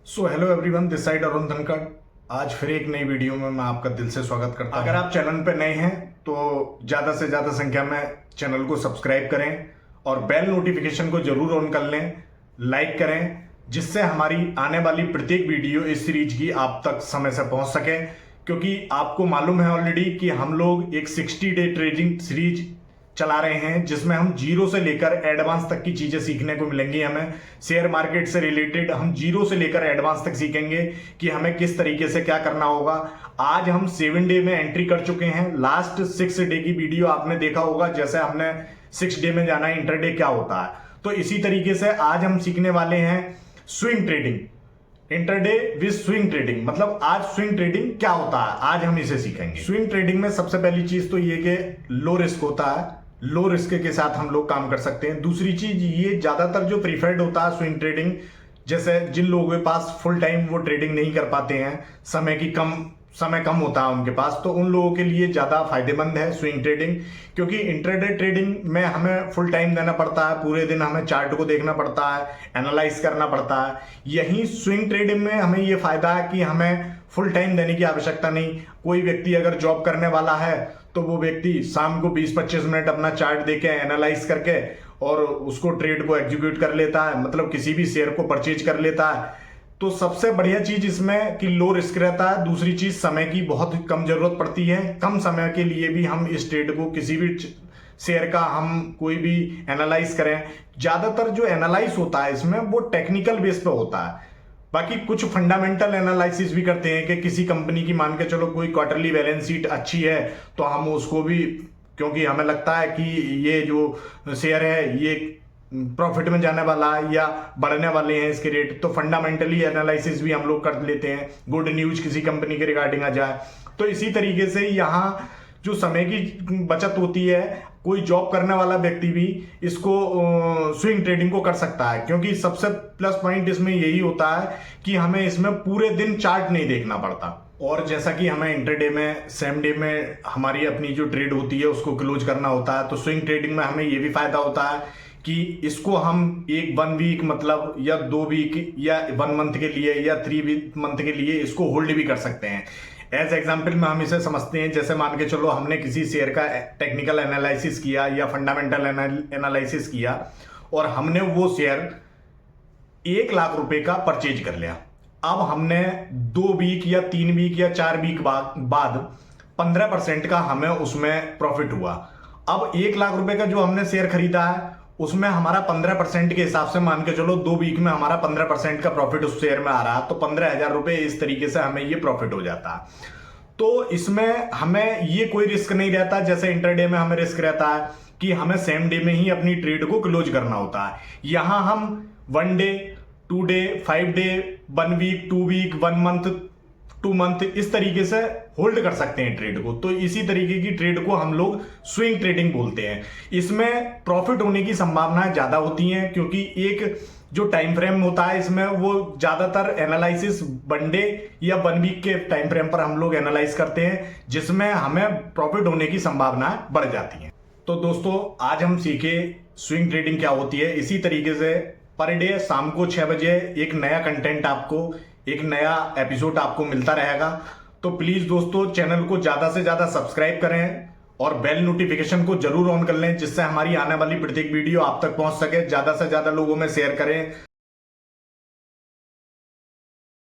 So hello everyone, this side Arun Dhankhar. आज फिर एक नई वीडियो में मैं आपका दिल से स्वागत करता हूं। अगर आप चैनल पर नए हैं तो ज़्यादा से ज़्यादा संख्या में चैनल को सब्सक्राइब करें और बेल नोटिफिकेशन को जरूर ऑन कर लें, लाइक करें, जिससे हमारी आने वाली प्रत्येक वीडियो इस सीरीज की आप तक समय से पहुंच सके। क्योंकि आपको मालूम है ऑलरेडी कि हम लोग एक 60 डे ट्रेडिंग सीरीज चला रहे हैं, जिसमें हम जीरो से लेकर एडवांस तक की चीजें सीखने को मिलेंगी। हमें शेयर मार्केट से रिलेटेड हम जीरो से लेकर एडवांस तक सीखेंगे कि हमें किस तरीके से क्या करना होगा। आज हम 7 डे में एंट्री कर चुके हैं। लास्ट 6 डे की वीडियो आपने देखा होगा, जैसे हमने 6 डे में जाना है, इंटरडे क्या होता है। तो इसी तरीके से आज हम सीखने वाले हैं swing trading, intraday with swing trading. मतलब आज स्विंग ट्रेडिंग क्या होता है, आज हम इसे सीखेंगे। स्विंग ट्रेडिंग में सबसे पहली चीज तो ये कि लो रिस्क होता है, लो रिस्क के साथ हम लोग काम कर सकते हैं। दूसरी चीज, ये ज्यादातर जो प्रीफर्ड होता है स्विंग ट्रेडिंग, जैसे जिन लोगों के पास फुल टाइम वो ट्रेडिंग नहीं कर पाते हैं, समय कम होता है उनके पास, तो उन लोगों के लिए ज्यादा फायदेमंद है स्विंग ट्रेडिंग। क्योंकि इंट्राडे ट्रेडिंग में हमें फुल टाइम देना पड़ता है, पूरे दिन हमें चार्ट को देखना पड़ता है, एनालाइज करना पड़ता है। यही स्विंग ट्रेडिंग में हमें ये फायदा है कि हमें फुल टाइम देने की आवश्यकता नहीं। कोई व्यक्ति अगर जॉब करने वाला है तो वो व्यक्ति शाम को 20-25 मिनट अपना चार्ट देके एनालाइज करके और उसको ट्रेड को एग्जीक्यूट कर लेता है, मतलब किसी भी शेयर को परचेज कर लेता है। तो सबसे बढ़िया चीज इसमें कि लो रिस्क रहता है। दूसरी चीज, समय की बहुत कम जरूरत पड़ती है। कम समय के लिए भी हम इस ट्रेड को, किसी भी शेयर का हम कोई भी एनालाइज करें। ज्यादातर जो एनालाइज होता है इसमें वो टेक्निकल बेस पे होता है। बाकी कुछ फंडामेंटल एनालिसिस भी करते हैं कि किसी कंपनी की, मान के चलो कोई क्वार्टरली बैलेंस शीट अच्छी है तो हम उसको भी, क्योंकि हमें लगता है कि ये जो शेयर है ये प्रॉफिट में जाने वाला है या बढ़ने वाले हैं इसके रेट, तो फंडामेंटली एनालिसिस भी हम लोग कर लेते हैं। गुड न्यूज किसी कंपनी के रिगार्डिंग आ जाए तो इसी तरीके से यहाँ जो समय की बचत होती है, कोई जॉब करने वाला व्यक्ति भी इसको स्विंग ट्रेडिंग को कर सकता है। क्योंकि सबसे प्लस पॉइंट इसमें यही होता है कि हमें इसमें पूरे दिन चार्ट नहीं देखना पड़ता। और जैसा कि हमें इंटरडे में, सेम डे में हमारी अपनी जो ट्रेड होती है उसको क्लोज करना होता है, तो स्विंग ट्रेडिंग में हमें ये भी फायदा होता है कि इसको हम 1 वीक मतलब या 2 वीक या 1 मंथ के लिए या 3 मंथ के लिए इसको होल्ड भी कर सकते हैं। एज एग्जाम्पल में हम इसे समझते हैं, जैसे मान के चलो हमने किसी शेयर का टेक्निकल एनालिसिस किया या फंडामेंटल एनालिसिस किया और हमने वो शेयर 1 लाख रुपए का परचेज कर लिया। अब हमने 2 वीक या 3 वीक या 4 वीक बाद 15% का हमें उसमें प्रॉफिट हुआ। अब 1 लाख रुपए का जो हमने शेयर खरीदा है उसमें हमारा 15% के हिसाब से, मान के चलो 2 वीक में हमारा 15% का प्रॉफिट उस शेयर में आ रहा, तो 15,000 रुपए इस तरीके से हमें ये प्रॉफिट हो जाता। तो इसमें हमें ये कोई रिस्क नहीं रहता, जैसे इंटरडे में हमें रिस्क रहता है कि हमें सेम डे में ही अपनी ट्रेड को क्लोज करना होता है। यहां हम 1 day, 2 day, 5 day, 1 week, 2 week, 1 month, 2 month इस तरीके से होल्ड कर सकते हैं ट्रेड को। तो इसी तरीके की ट्रेड को हम लोग स्विंग ट्रेडिंग बोलते हैं। इसमें प्रॉफिट होने की संभावनाएं ज्यादा होती हैं, क्योंकि एक जो टाइम फ्रेम होता है इसमें वो ज्यादातर एनालिसिस 1 डे या 1 वीक के टाइम फ्रेम पर हम लोग एनालाइज करते हैं, जिसमें हमें प्रॉफिट होने की संभावनाएं बढ़ जाती हैं। तो दोस्तों, आज हम सीखे स्विंग ट्रेडिंग क्या होती है। इसी तरीके से पर डे शाम को 6 बजे एक नया कंटेंट आपको, एक नया एपिसोड आपको मिलता रहेगा। तो प्लीज दोस्तों, चैनल को ज्यादा से ज्यादा सब्सक्राइब करें और बेल नोटिफिकेशन को जरूर ऑन कर लें, जिससे हमारी आने वाली प्रत्येक वीडियो आप तक पहुंच सके। ज्यादा से ज्यादा लोगों में शेयर करें।